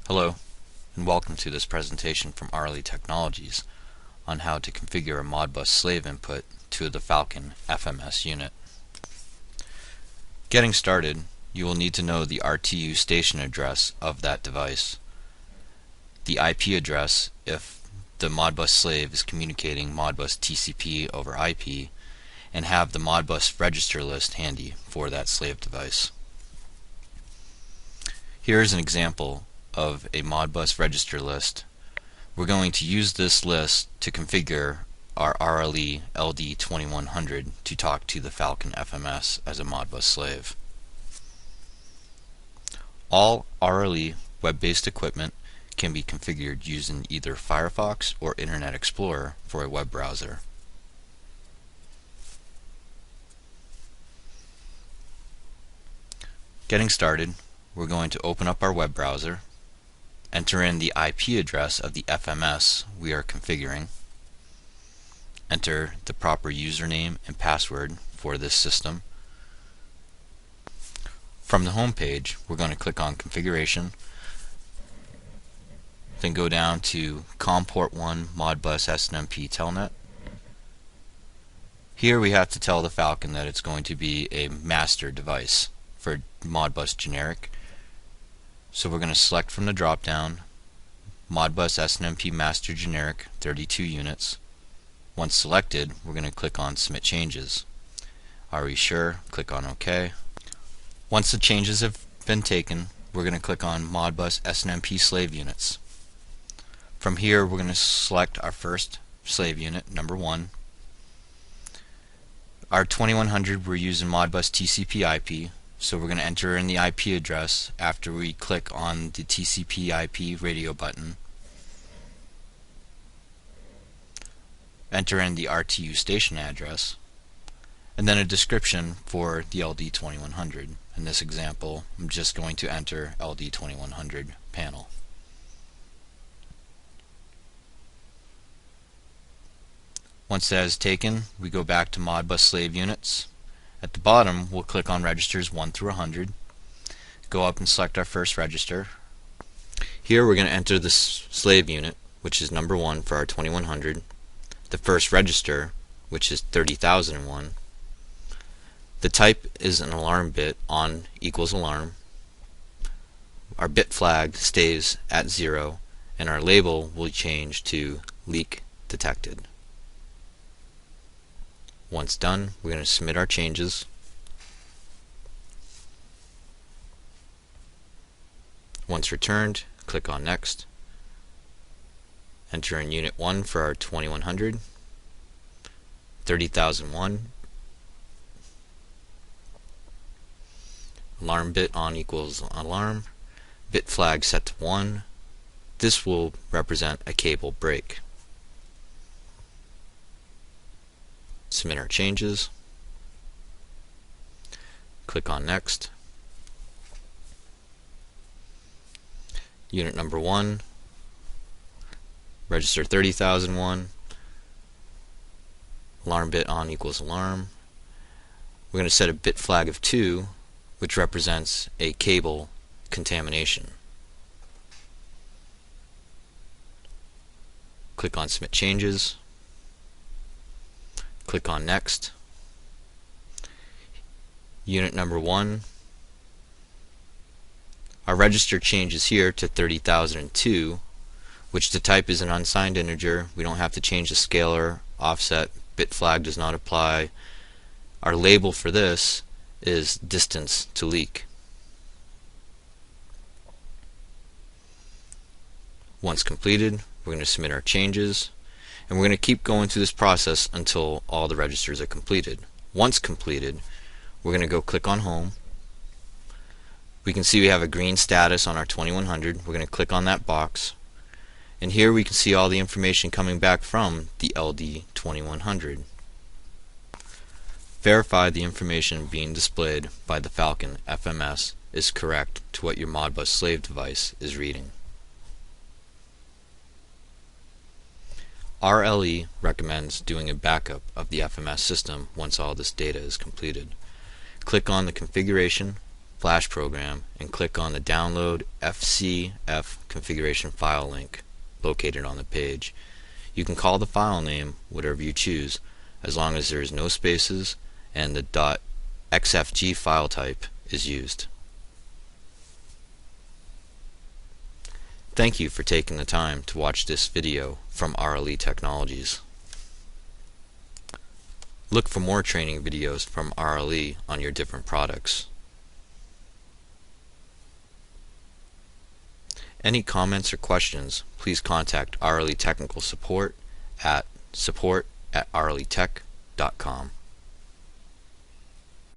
Hello, and welcome to this presentation from RLE Technologies on how to configure a Modbus slave input to the Falcon FMS unit. Getting started, you will need to know the RTU station address of that device, the IP address if the Modbus slave is communicating Modbus TCP over IP, and have the Modbus register list handy for that slave device. Here is an example of a Modbus register list. We're going to use this list to configure our RLE LD2100 to talk to the Falcon FMS as a Modbus slave. All RLE web-based equipment can be configured using either Firefox or Internet Explorer for a web browser. Getting started, we're going to open up our web browser, enter in the IP address of the FMS we are configuring, enter the proper username and password for this system. From the home page, we're going to click on Configuration, then go down to COM port 1 Modbus SNMP Telnet. Here we have to tell the Falcon that it's going to be a master device for Modbus generic. So we're going to select from the drop down Modbus SNMP master generic 32 units. Once selected, we're going to click on Submit Changes. Are we sure? Click on OK. Once the changes have been taken, we're going to click on Modbus SNMP slave units. From here, we're going to select our first slave unit, number 1. Our 2100, we're using Modbus TCP IP, so we're going to enter in the IP address after we click on the TCP IP radio button. Enter in the RTU station address, and then a description for the LD2100. In this example, I'm just going to enter LD2100 panel. Once that is taken, we go back to Modbus slave units. At the bottom, we'll click on registers 1 through 100. Go up and select our first register. Here we're going to enter the slave unit, which is number 1 for our 2100. The first register, which is 30,001. The type is an alarm bit, on equals alarm. Our bit flag stays at 0, and our label will change to leak detected. Once done, we're going to submit our changes. Once returned, click on Next. Enter in Unit 1 for our 2100, 30,001. Alarm bit on equals alarm. Bit flag set to 1. This will represent a cable break. Submit our changes. Click on Next. Unit number 1, register 30,001, alarm bit on equals alarm. We're going to set a bit flag of 2, which represents a cable contamination. Click on Submit Changes. Click on Next. Unit number 1. Our register changes here to 30,002, which the type is an unsigned integer. We don't have to change the scalar, offset, bit flag does not apply. Our label for this is distance to leak. Once completed, we're going to submit our changes, and we're going to keep going through this process until all the registers are completed. Once completed, we're going to go click on Home. We can see we have a green status on our 2100. We're going to click on that box, and here we can see all the information coming back from the LD2100. Verify the information being displayed by the Falcon FMS is correct to what your Modbus slave device is reading. RLE recommends doing a backup of the FMS system once all this data is completed. Click on the configuration Flash program and click on the Download FCF configuration file link located on the page. You can call the file name whatever you choose, as long as there is no spaces and the .xfg file type is used. Thank you for taking the time to watch this video from RLE Technologies. Look for more training videos from RLE on your different products. Any comments or questions, please contact RLE Technical Support at support@rletech.com.